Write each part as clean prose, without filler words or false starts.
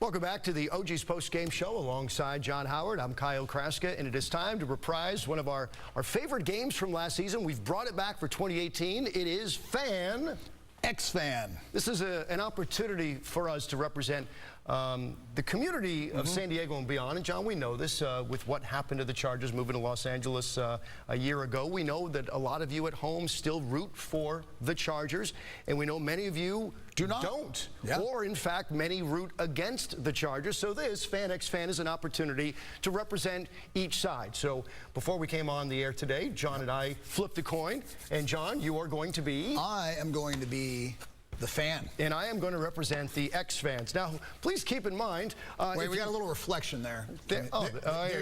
Welcome back to the OG's Post-Game Show alongside John Howard. I'm Kyle Kraska, and it is time to reprise one of our favorite games from last season. We've brought it back for 2018. It is Fan XFan. This is an opportunity for us to represent the community of San Diego and beyond. And John, we know this with what happened to the Chargers moving to Los Angeles a year ago. We know that a lot of you at home still root for the Chargers, and we know many of you don't. Or in fact, many root against the Chargers. So this Fan XFan is an opportunity to represent each side. So before we came on the air today, John and I flipped a coin. And John, you are going to be? I am going to be the fan. And I am going to represent the X-Fans. Now, please keep in mind... Wait, we got a little reflection there. There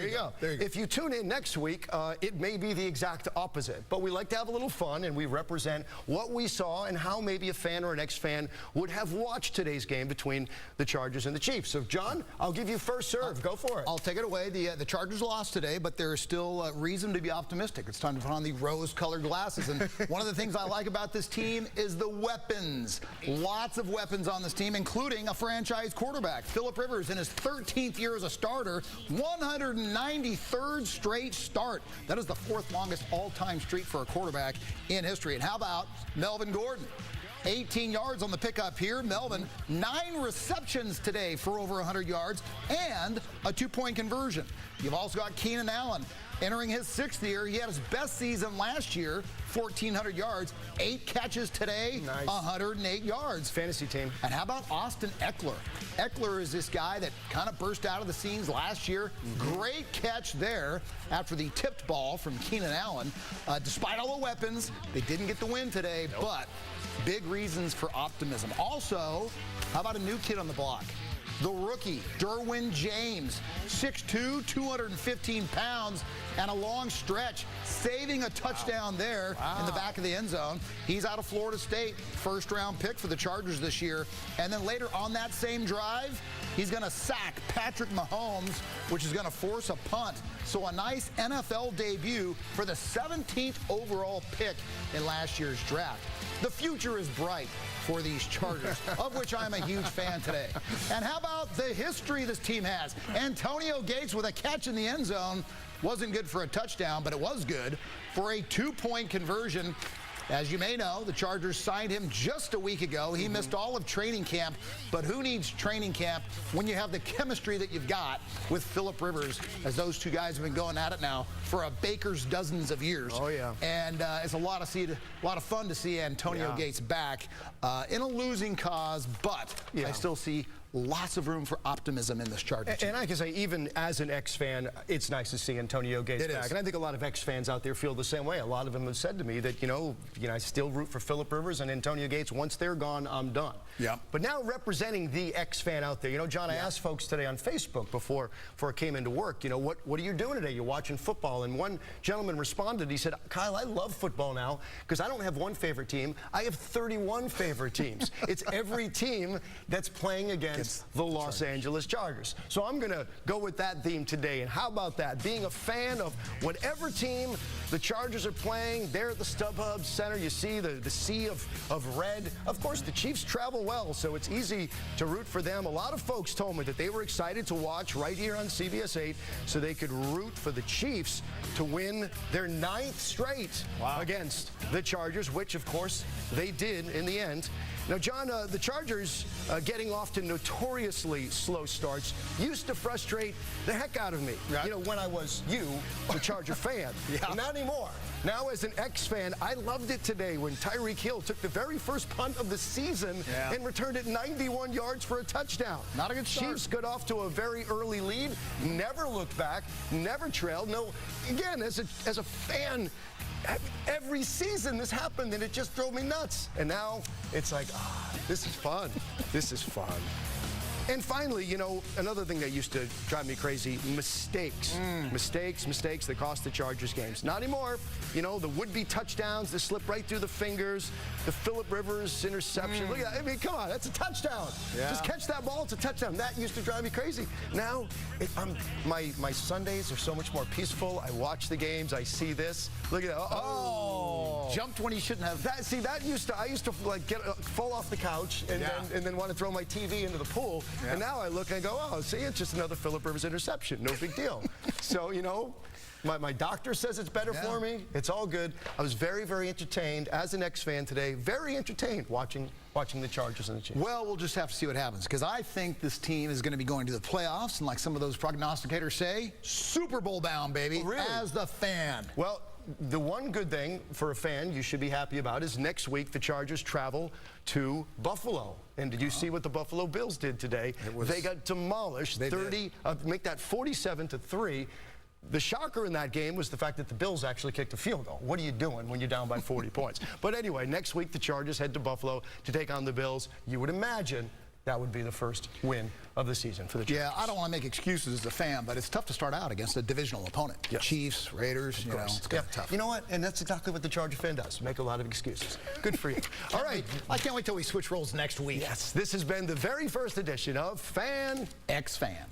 you go. If you tune in next week, it may be the exact opposite. But we like to have a little fun, and we represent what we saw and how maybe a fan or an X-fan would have watched today's game between the Chargers and the Chiefs. So, John, I'll give you first serve. Go for it. I'll take it away. The Chargers lost today, but there is still reason to be optimistic. It's time to put on the rose-colored glasses. And one of the things I like about this team is the weapons. Lots of weapons on this team, including a franchise quarterback. Philip Rivers, in his 13th year as a starter, 193rd straight start. That is the fourth longest all-time streak for a quarterback in history. And how about Melvin Gordon? 18 yards on the pickup here. Melvin, 9 receptions today for over 100 yards and a 2-point conversion. You've also got Keenan Allen entering his 6th year. He had his best season last year, 1,400 yards, 8 catches today, 108 yards. Fantasy team. And how about Austin Eckler? Eckler is this guy that kind of burst out of the scenes last year. Great catch there after the tipped ball from Keenan Allen. Despite all the weapons, they didn't get the win today, but big reasons for optimism. Also, how about a new kid on the block? The rookie, Derwin James, 6'2", 215 pounds, and a long stretch, saving a touchdown there in the back of the end zone. He's out of Florida State, first-round pick for the Chargers this year. And then later on that same drive, he's going to sack Patrick Mahomes, which is going to force a punt. So a nice NFL debut for the 17th overall pick in last year's draft. The future is bright for these Chargers, of which I'm a huge fan today. And how about the history this team has? Antonio Gates with a catch in the end zone. Wasn't good for a touchdown, but it was good for a 2-point conversion. As you may know, the Chargers signed him just a week ago. He missed all of training camp, but who needs training camp when you have the chemistry that you've got with Philip Rivers, as those two guys have been going at it now for a baker's dozens of years. Oh, yeah. And it's a lot of fun to see Antonio Gates back in a losing cause, but I still see lots of room for optimism in this Chargers team. And I can say, even as an X-fan, it's nice to see Antonio Gates back. And I think a lot of X-fans out there feel the same way. A lot of them have said to me that, you know, I still root for Philip Rivers and Antonio Gates. Once they're gone, I'm done. But now representing the X-fan out there, you know, John, I asked folks today on Facebook before I came into work, you know, what are you doing today? You're watching football. And one gentleman responded. He said, Kyle, I love football now because I don't have one favorite team. I have 31 favorite teams. It's every team that's playing against the Los Angeles Chargers. So I'm going to go with that theme today. And how about that? Being a fan of whatever team the Chargers are playing, there at the StubHub Center, you see the sea of red. Of course, the Chiefs travel well, so it's easy to root for them. A lot of folks told me that they were excited to watch right here on CBS 8 so they could root for the Chiefs to win their 9th straight against the Chargers, which, of course, they did in the end. Now, John, the Chargers getting off to notoriously slow starts used to frustrate the heck out of me. You know, when I was the Charger fan. Not anymore. Now, as an X-fan, I loved it today when Tyreek Hill took the very first punt of the season and returned it 91 yards for a touchdown. Not a good start. Chiefs got off to a very early lead, never looked back, never trailed. No, again, as a fan, every season this happened, and it just drove me nuts. And now it's like, this is fun. This is fun. And finally, you know, another thing that used to drive me crazy, mistakes. Mistakes that cost the Chargers games. Not anymore. You know, the would-be touchdowns that slip right through the fingers, the Philip Rivers interception. Look at that. I mean, come on, that's a touchdown. Just catch that ball, it's a touchdown. That used to drive me crazy. Now, my Sundays are so much more peaceful. I watch the games, I see this. Look at that. jumped when he shouldn't have. I used to like fall off the couch and then want to throw my TV into the pool. Yeah. And now I look and I go, oh, see, it's just another Phillip Rivers interception. No big deal. So, you know, my doctor says it's better for me. It's all good. I was very, very entertained as an X-fan today. Very entertained watching the Chargers and the Chiefs. Well, we'll just have to see what happens, because I think this team is going to be going to the playoffs, and like some of those prognosticators say, Super Bowl bound, baby, really? As the fan. Well, the one good thing for a fan you should be happy about is next week the Chargers travel to Buffalo. And did you see what the Buffalo Bills did today? They got demolished, make that 47-3. The shocker in that game was the fact that the Bills actually kicked a field goal. What are you doing when you're down by 40 points? But anyway, next week the Chargers head to Buffalo to take on the Bills. You would imagine that would be the first win of the season for the Chargers. Yeah, I don't want to make excuses as a fan, but it's tough to start out against a divisional opponent. Yes. Chiefs, Raiders, you know, it's kind of tough. You know what? And that's exactly what the Charger fan does, make a lot of excuses. Good for you. All right. I can't wait till we switch roles next week. Yes, this has been the very first edition of Fan X-Fan.